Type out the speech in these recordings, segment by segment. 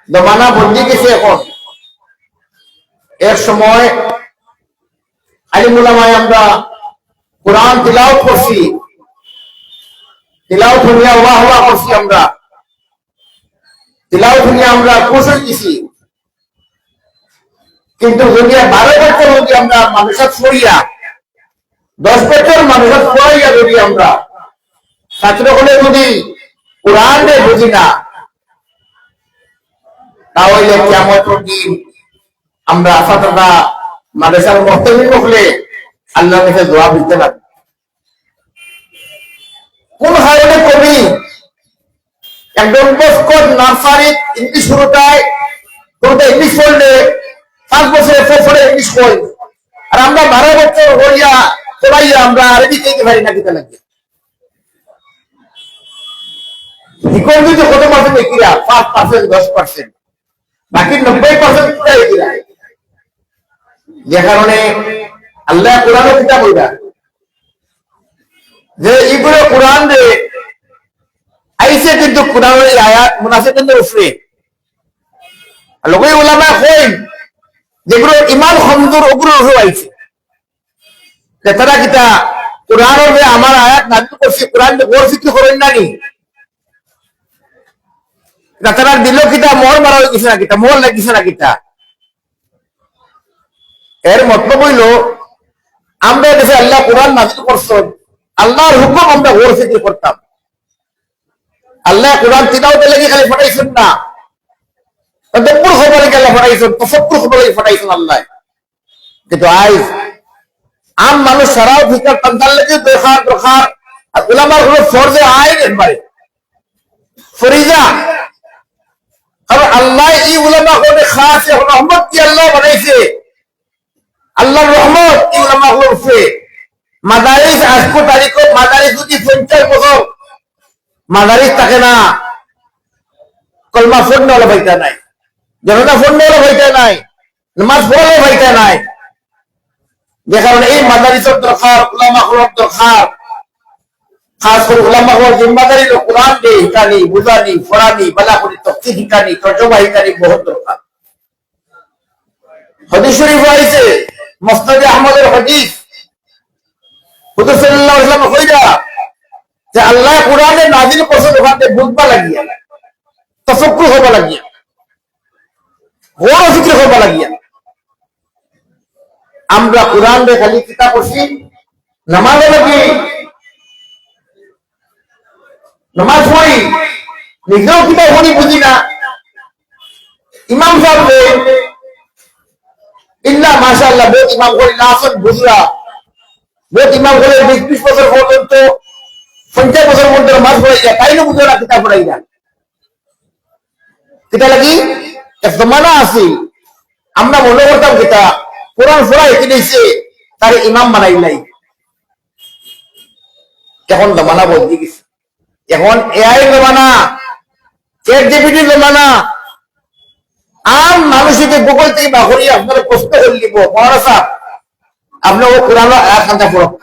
জমানা বদলে গেছে। এখন এক সময় আলিম উলামায়ে আমরা কোরআন তিলাওয়াত করছি, তিলাওয়াত শুনিয়া ওয়াহ ওয়াহ করছি, আমরা তিলাওয়াত শুনিয়া আমরা খুশ হইতেছি। কিন্তু যদি 12 বছর যদি আমরা মানুষের ছড়িয়া 10 বছর মানুষের ছড়াইয়া যদি আমরা ছাত্র হলে যদি কোরআন বুঝি না, তাহলে কিয়ামতের দিন আমরা ছাত্ররা মাদ্রাসার মুহতামিম হলে আল্লাহর কাছে দোয়া দিতে পারব। কোন হাইলে কবি একদম বস্কট নার্সারি ইংলিশ শুরুটায় ইংলিশ পড়লে 5 বছরে পরে ইংলিশ পড়ি, আর আমরা 12 বছর হইয়া পড়াইয়া আমরা আরবি শিখতে পারি না। কিতা লাগে ইকোন যদি কত পার্সেন্ট কিরা 5%, 10%, বাকি 90% পুরাই কিরা। যে কারণে আল্লাহ কোরআনে কিতাব বইলা যে এগুলো কোরআন রে আইছে, কিন্তু কোরআনের আয়াত মুনাফিকদের উপরে লোকে উলামা কইন যেগুলো ইমান কমজোর ওগুলো আইছে। তারা কিতা কোরআনের যে আমার আয়াত নাযিল করছে, কোরআন গোর ফিক্র করেন না নি, তারা দিল কিতা মোহর মারা হয়ে গেছে না, কিতা মোহর লাগিছে না কিতা। এর মতলব হইল আমরা দেশে আল্লাহ কোরআন নাযিল করছেন, আল্লাহর হুকুম আমরা গোর ফিক্র করতাম। আল্লাহ কোরআন তিলাওয়াতের লাগি খালি পাঠাইছেন না, তদব্বুর খবরে গেলে পাঠাইছেন, তাফাক্কুর খবরে পাঠাইছেন আল্লাহ। কিন্তু আজ আম মানুষ সারাও ফিকার তান্তার লাগি দরকার দরকার, আর উলামার হলো ফরজে আইন একবারে ফরিজা। কারণ আল্লাহ এই উলামা হলে খাস রহমত কি আল্লাহ বানাইছে, আল্লাহর রহমত এই উলামা হলো উপরে। মাদারিস আজকে তারিখে মাদারিস যদি 50 বছর মাদারিস থাকে না, কলমা পড়নে ওলা ভাইটা নাই, জনতা পড়নে ওলা ভাইটা নাই, নামাজ পড়লে ভাইটা নাই। যে কারণে এই মাদারিসের দরকার, উলামা হওয়ার দরকার। খাস করে উলামা হওয়ার জিম্মাদারি হলো কোরআন দিয়ে হিকানি, বুঝানি, ফরানি, বালা করে তফসির হিকানি, তর্জমা হিকানি বহুত দরকার। হাদিস শরীফ আছে মুসনাদ আহমদের হাদিস, হুজুর সাল্লাল্লাহু আলাইহি ওয়াসাল্লাম কইরা যে আল্লাহ কোরআনে নাযিল করছে ওখানে বুঝবা লাগিয়া, তাফাক্কুর হবা লাগিয়া, গোর ফিক্র হবা লাগিয়া। আমরা কোরআন রে খালি কিতাব পড়ছি, নামাজ লাগি নামাজ পড়ি, নিজেও কিতাব পড়ি বুঝি না। ইমাম সাহেব ইল্লা মাশাআল্লাহ বহুত ইমাম করে লাফত বুঝরা, বহুত ইমাম করে 20 বছর পর্যন্ত 50 বছর পর্যন্ত নামাজ পড়াই যায়, তাই না বুঝে না কিতাব পড়াই যায়। কিতা লাগি এক জমানা আছে আমরা মনে করতাম কিতা কোরআন পড়াই কিনেছে তার ইমাম বানাই নাই। এখন জমানা বদলে গেছে, এখন এআই জমানা, চ্যাট জিপিটি জমানা। আম মানুষকে গুগল থেকে বাহরি আপনারা প্রশ্ন করে লিব, মহারাজ সাহেব আপনার ও কোরআন আয়াত খান্তা পড়ক,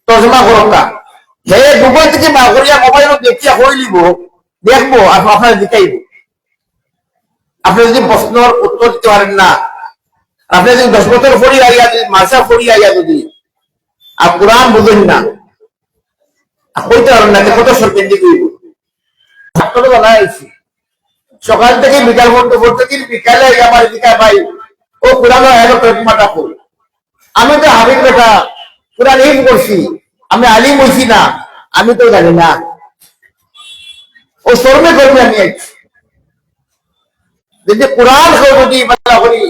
তর্জমা করক না, হে গুগল থেকে বাহরিয়া মোবাইল দেখিয়া হই লিব, দেখবো আপনারা দেখাইব। আপনি যদি প্রশ্নের উত্তর দিতে পারেন না, আপনি যদি 10 বছর পড়ি আইয়া যদি মাসা পড়ি আইয়া যদি আর কোরআন বুঝেন না, হইতে পারেন না, কত সরকারি কইব। ছাত্ররা জানাইছি সকাল থেকে বিকাল পর্যন্ত পড়তে দিন, বিকালে আমার দিকে ভাই ও কোরআন মাটা পড়ি। আমি তো হাবিব বেটা কোরআন এই করছি, আমি আলিম হইছি না, আমি তো জানি না। ও শর্মে করবে আমি যদি কোরআন যদি করি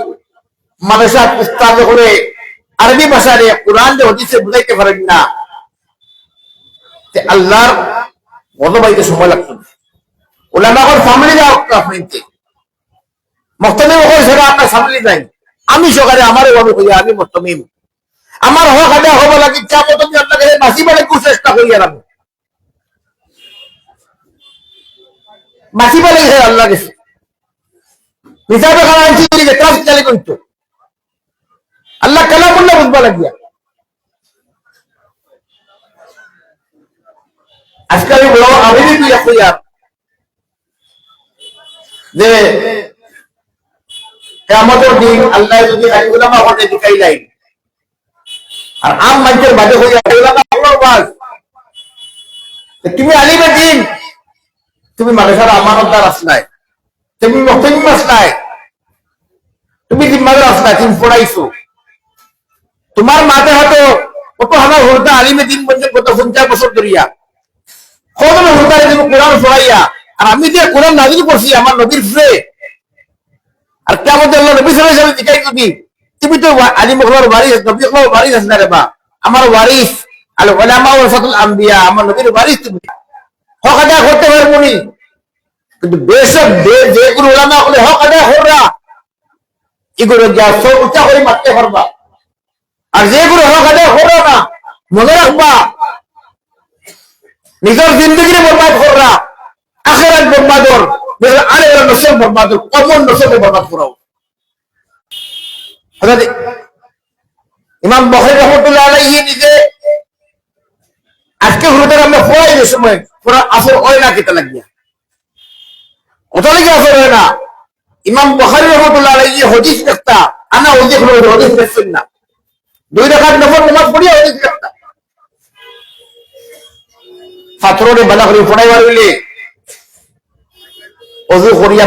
মাদ্রাসা উস্তাদ করে আরবি ভাষারে কোরআন যে হাদিসে বুঝাইতে পারেন না, আল্লাহর গজব আইতে সময় লাগতো না। উলামার ফ্যামিলি যাও আপনি মুহতামিম হই সেটা আপনার ফ্যামিলি যাই, আমি সকালে আমারে বড় হইয়া আমি মুহতামিম, আমার হক আদায় হব লাগে চা মতো আমি আপনাকে মাসি বলে খুব চেষ্টা করিয়া রাখবো, মাসি বলে আল্লাহ গেছে হিসাবে খানা আনছি কাজ চালি করতো আল্লাহ কালামুল্লাহ বুঝবা লাগিয়া। আজকে আমি বড় আবেদন দিয়ে কইয়া যে কিয়ামতের দিন আল্লাহ যদি উলামা হতে দিকাই লাই আর আম মানুষের বাদে হইয়া উলামা হলো বাস তুমি আলিমে দিন তুমি মানুষের আমানতদার আসলাই তুমি মুহতামিম আসলাই তুমি জিম্মাদার আসলাই তুমি পড়াইছো তোমার মাথা হতো কত হাজার হলতা আলিমে দিন বলছে কত 50 বছর ধরিয়া কত হলতা তুমি কোরআন পড়াইয়া আর আমি যে কোরআন নাযিল করছি আমার নবীর ফ্রে আর কিয়ামতে আল্লাহ নবী সাল্লাল্লাহু আলাইহি ওয়াসাল্লাম দিকাই যদি তুমি তো আলিম হওয়ার ওয়ারিস নবী হওয়ার ওয়ারিস না রে বা আমার ওয়ারিস আল উলামা ওয়ারাসাতুল আম্বিয়া আমার নবীর ওয়ারিস তুমি হক আদায় করতে পারবনি কিন্তু বেশক যে কোনো উলামা হলে হক আদায় হররা এগুলো যা সব উচ্চা করে মারতে পারবা আর যেগুলো হক আদায় হরো না মনে রাখবা নিজের জিন্দগিরে বরবাদ কররা আখিরাত বরবাদর আরে নসব বরবাদর কমন নসবে বরবাদ করাও হযরত ইমাম বুখারী রাহমাতুল্লাহ আলাইহি নিজে আজকে হুজুর আমরা পড়াই যে সময় পুরো আসর হয় না কিতা লাগিয়া কত লাগে আসর হয় না ইমাম বুখারী রাহমাতুল্লাহ আলাইহি হাদিস লিখতা আনা ওদিক হলো হাদিস লিখছেন না 2 রাকাত নফল নামাজ পড়িয়া হাদিস লিখতা ছাত্ররে বালা করে পড়াইবার হইলে ওযু করিয়া